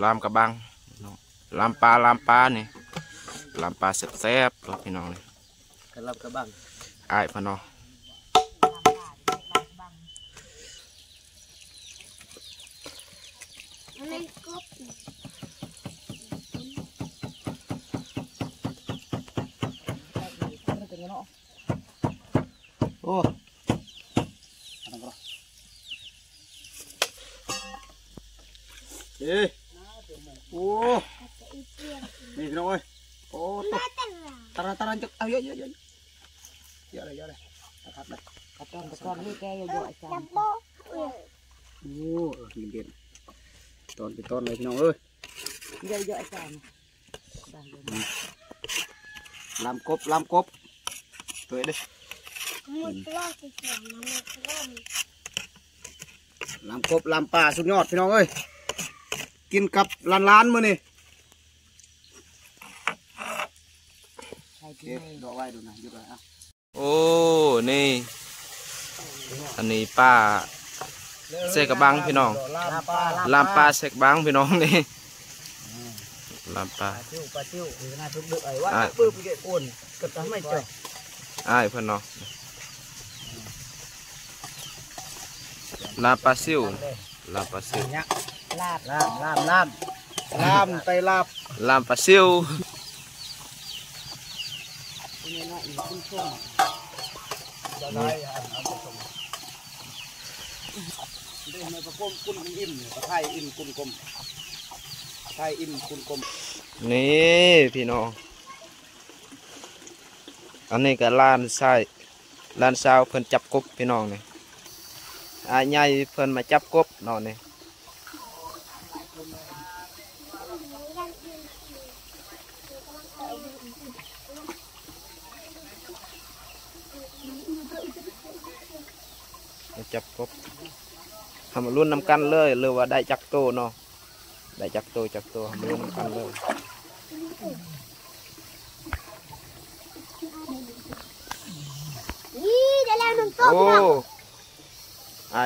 ลามกระบังลามปลนี่ลามปลาแซ่บๆตัวพี่น้องนี่กระลับกระบังอ้ายพะเนาะโอ้เอ้โอ้นี่พี่น้องเอ้ยโอ้ตัวtaran cek ayo ayo ayo yaเลยครับเลยกระตอนนี่แกเยอะๆจังโอ้เด่นตอนเป็นต้นเลยพี่น้องเอ้ยเยอะๆจังลำกบตัวนี้ลำกบลำปลาสุดยอดพี่น้องเอ้ยกินกับล้านมื้อนี่ดอกไว้ดูนะยุดไว้อ่ะโอ้นี่อันนี้ป้าเสกกระบังพี่น้องลามปลาเสกบังพี่น้องนี่ลามปลาซิวน่าทุกเดือยว่าปื้มเกะคนก็ทำไม่เจออ้ายเพื่อนเนาะลามปลาซิวลามปลาซิวลาบไปลาบลามปลาซิวได้ในประกมกุ้นอิ่มไทยอิ่มกุ้นกลมไทยอิ่มกุ้นกลมนี่พี่น้องอันนี้ก็ล้านไส้ล้านสาวเพิ่นจับกบพี่น้องนี่อาใหญ่เพิ่นมาจับกบนอนนี่จับกบทำรุ่นนำกันเลยหรือว่าได้จักโตเนาะได้จักโตทำรุ่นนำกันเลยโอ้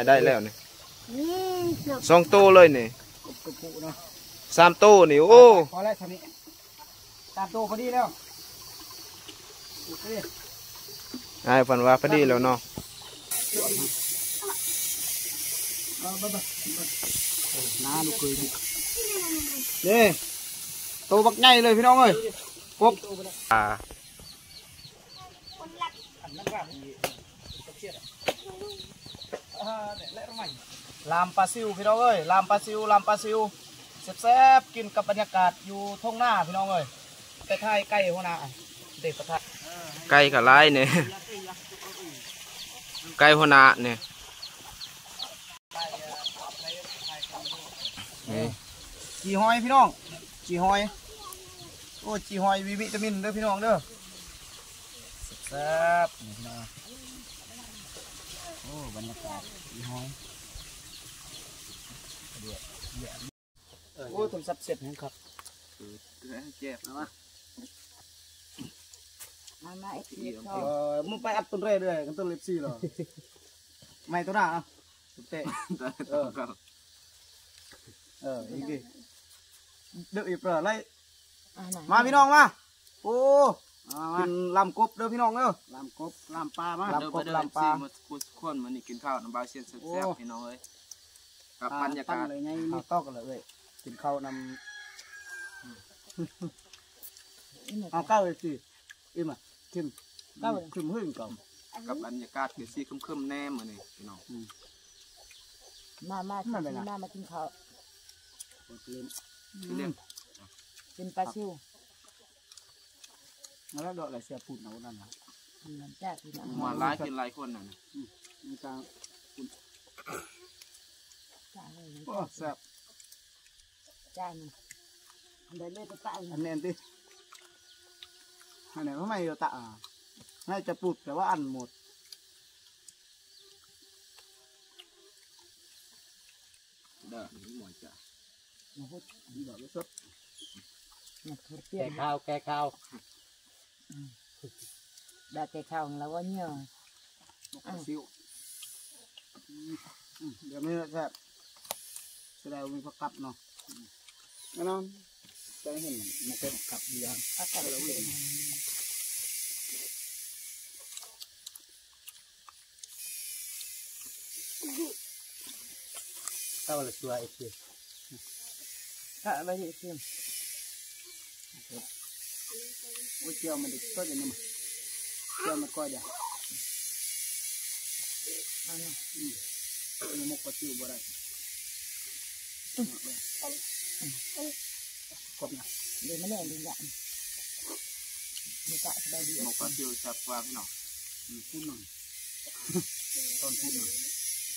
ได้แล้วนี่2 โตเลยนี่3 โตนี่โอ้พอแล้วทำนี้3 โตพอดีแล้วฝันว่าพอดีแล้วเนาะน้าลูกเคยนี่โตบักใหญ่เลยพี่น้องเอ้ยกบลามปลาซิวพี่น้องเอ้ยลามปลาซิวแซ่บๆกินกับบรรยากาศอยู่ท้องหน้าพี่น้องเอ้ยใกล้ๆใกล้หัวหน้าเด็กประทัดไก่กับลายเนี่ยไก่หัวหน้าเนี่ยจีหอยพี่น้องจีหอยโอ้จีหอยมีวิตามินเด้อพี่น้องเด้อแซ่บนี่พี่น้องโอ้บรรยากาศจีหอยโอ้ทำซับเสร็จนะครับเจ็บนะมาเอฟซีมึงไปอัดต้นเร่ด้วยกันต้นเล็บซี่หรอไม่ตัวหน้าอ่ะเตะอีกดิเดือดอีกเปล่าไรมาพี่น้องมาโอ้กินลำกบเด้อพี่น้องเด้อลำกบลำปลามาลำกบลำปลามาคนมันนี่กินข้าวน้ำบาเซียนแซ่บพี่น้องเลยกับบรรยากาศเลยไงมีต๊อกเลยกินข้าวนำเอาข้าวเลยสิอิ่มอ่ะชิมข้าวชิมหึ่งก่อนกับบรรยากาศคือสีคึมๆแน่เหมือนนี่พี่น้องมากินข้าวกินปลาซิวแล้วดอกอะไรเสียปุ่นเอานั่นนะมาหลายกินหลายคนน่ะมีการแซ่บจานเดินเลยไปตะอันนี้ดิอันนี้ไม่เอาตะน่าจะปุดแต่ว่าอันหมดเด้อนี่หมดจ้ะนี่ดอกสดแก่ข้าวได้แก่ข้าวแล้วว่าเนี่ยซิวเดี๋ยวไม่แซ่บแสดงมีผักกับเนาะ น้องจะเห็นมันเป็นกับเดียวถ้าเราเห็นถ้าเราตัวไอ้เชี่ยถ้าอะไรเชี่ยโอ้เชี่ยมันก็จะนี่มั้งเชี่ยมันก็จะเป็นมุกกระติวบ่ได้กบนะ เดี๋ยวมาเล่นดูอย่างมีกะสบายดี มุกกระติวจับวางหน่อยพูดหน่อยตอนพูดหน่อย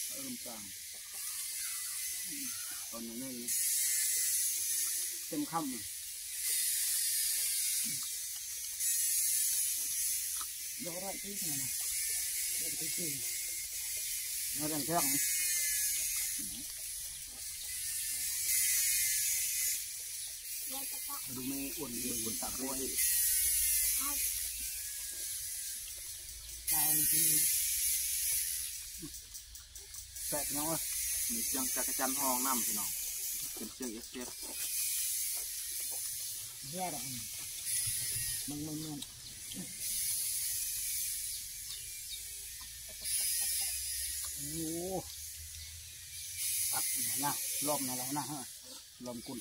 เริ่มกลางตอนนี้เต็มค่ำเลย ยกร้อยที่ไหนนะเล่นที่สี่ nó đang thế nàyดูไม่อ้วนเลยอ้วนตาด้วย ดาวนี่ แปะน้องมีจังจักรจันทร์ห้องน้ำพี่น้องเป็นเชือกเอสเอฟ แย่เลยมึงโอ้อัดนะลมนะแล้วนะฮะลมกุ่น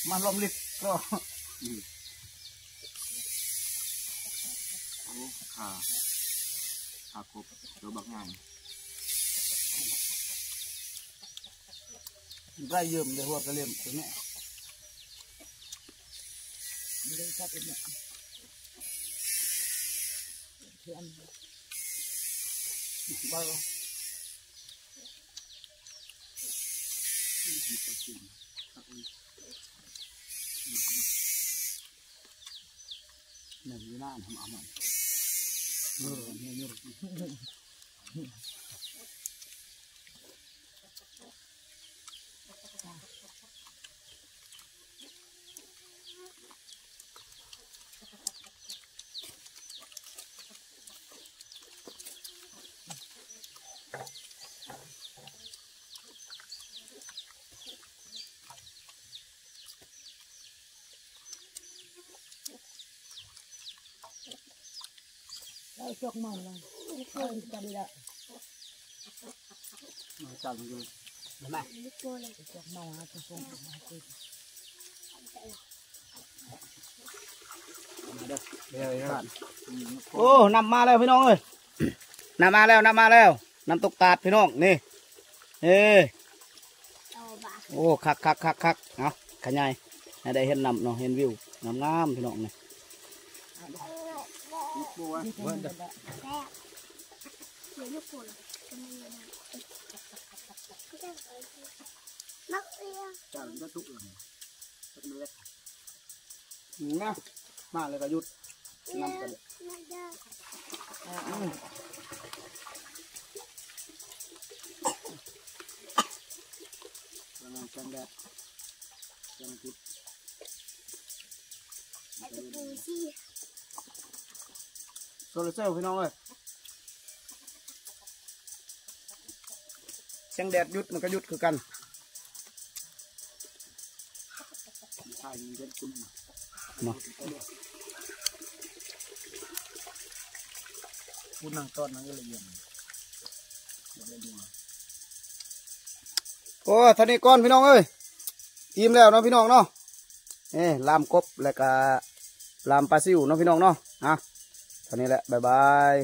มาลมลิบก็โอ้ขากบเดี๋ยวบักงานได้เยิ่มได้หัวกระเลียมตัวนี้ ไม่ได้จับเป็นเนี่ยเพื่อน บ้าหนึ่งหน้าทำเอามันยืดได้จกมันเลยจับได้ จับมันเลยเห็นไหม จกมันนะจะส่งมาคุย โอ้นำมาแล้วพี่น้องเอ้ยนำมาแล้วนำตกตาดพี่น้องนี่โอ้คักเอาขยายให้ได้เห็นนำเนาะเห็นวิวงามพี่น้องนี่นะมาเลยก็หยุดนำกันกันแดดกันพุดโซลาเซลล์พี่น้องเอ้ยแสงแดดหยุดมันก็หยุดคือกันใช่มันเป็นคุณมาคุณนั่งต้นนั่งก็เลยเยี่ยมโอ้ท่านี้ก้อนพี่น้องเอ้ยอิ่มแล้วเนาะพี่น้องเนาะลามกบแล้วก็ลามปลาซิวเนาะพี่น้องเนาะท่านี้แหละบ๊ายบาย